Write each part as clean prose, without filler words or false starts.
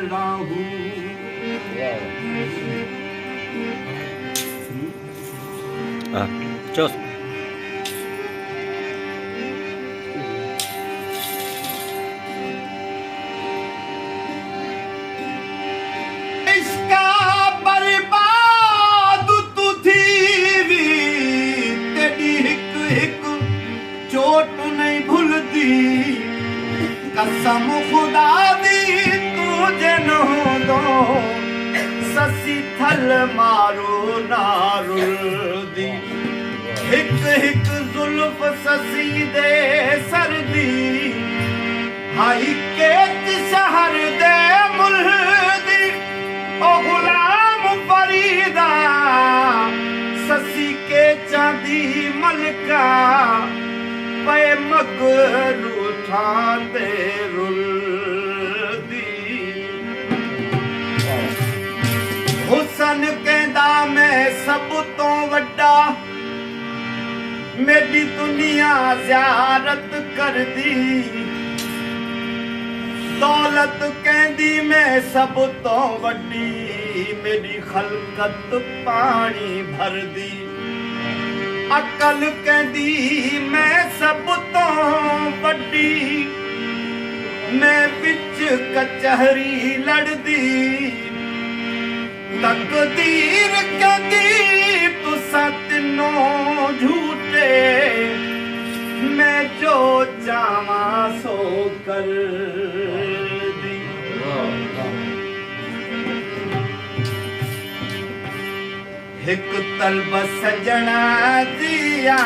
राहू चोस इसका बर्बाद तू थी वी तेरी हिक हिक चोट नहीं भूलती कसम खुदा दी तुझे न दो ससी थल मारो नारुदी हिक हिक जुल्फ ससी दे सरदी हाई के शहर दे मुल्दी ओ गुलाम फरीदा ससी के चांदी मलका पे मगरू ठाते रुलदी हुसन कहंदा मैं सब तो वड्डा मेरी दुनिया ज़ियारत कर दी दौलत कहंदी मैं सब तो वड्डी मेरी खलकत पानी भर दी अकल कहंदी मैं सब तो वड्डी मैं विच कचहरी लड़दी तकदीर कहंदी तुसा तिन्नों झूठे मैं जो चावा सो कर दी हिक तलब सजना दिया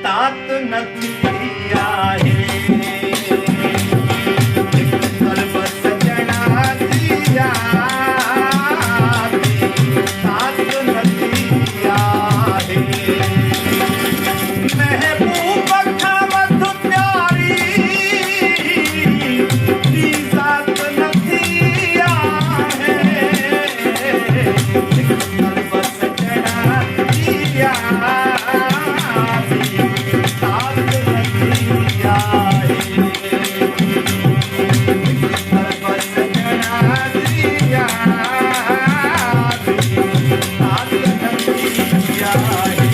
तात नथी आहे हिक तलब सजना दिया तात नथी आहे महबूब खावत प्यारी दी ज़ात नथी आहे हिक तलब सजना दिया तात नथी आहे तलब सजना दिया तात नथी आहे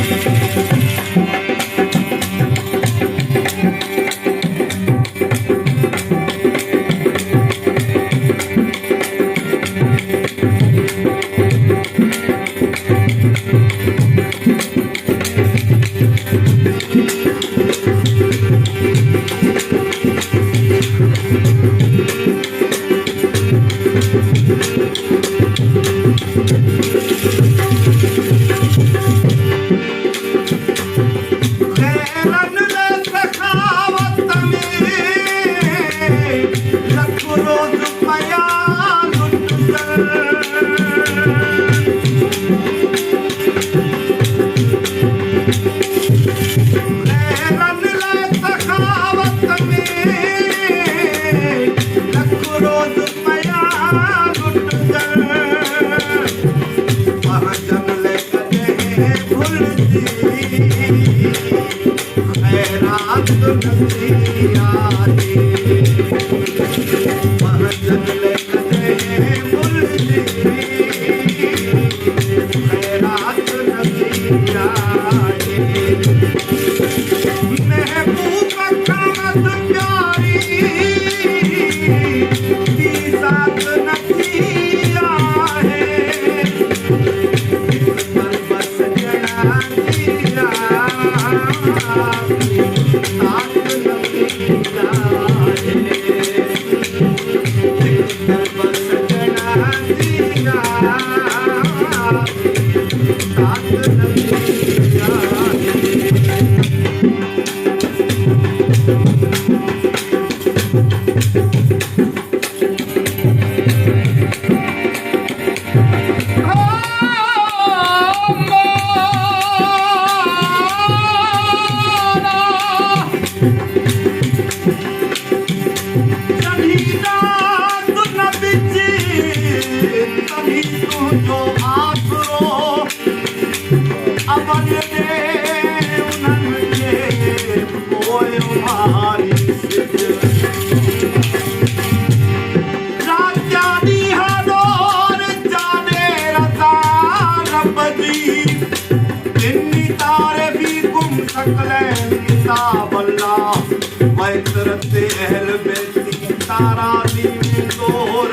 तरते अहल बेती तारा दीवे तोर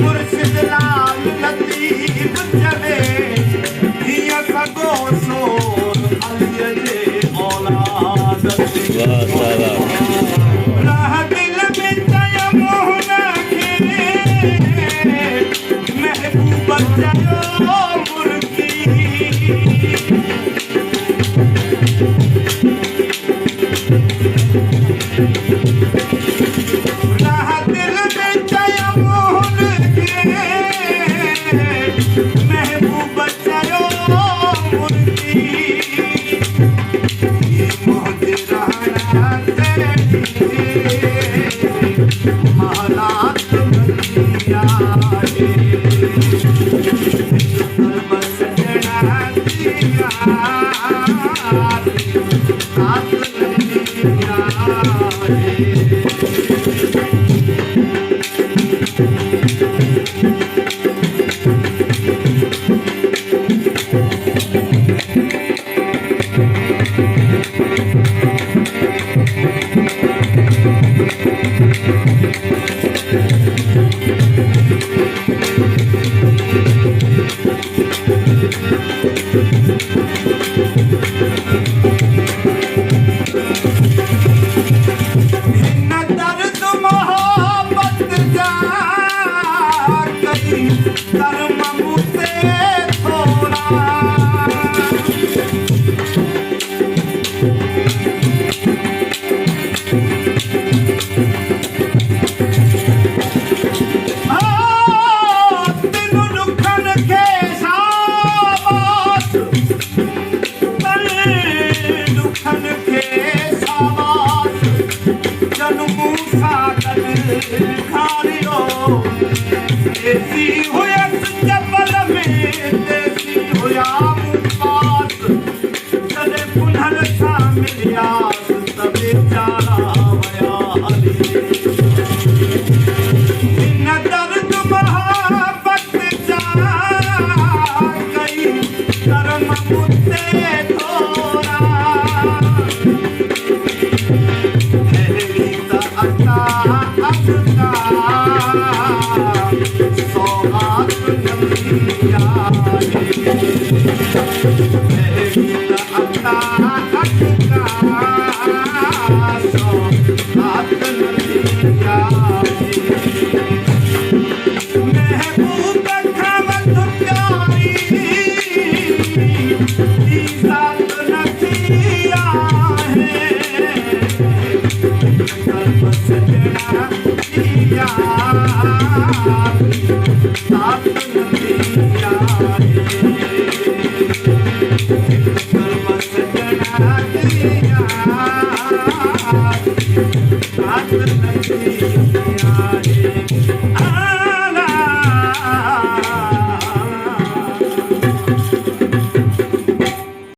मुर्शिद लाल लतीफ चले हिया सगो सोर अली जे औलाद राह दिल में तया मोहना के महबूब चलो मुर्गी Thank you.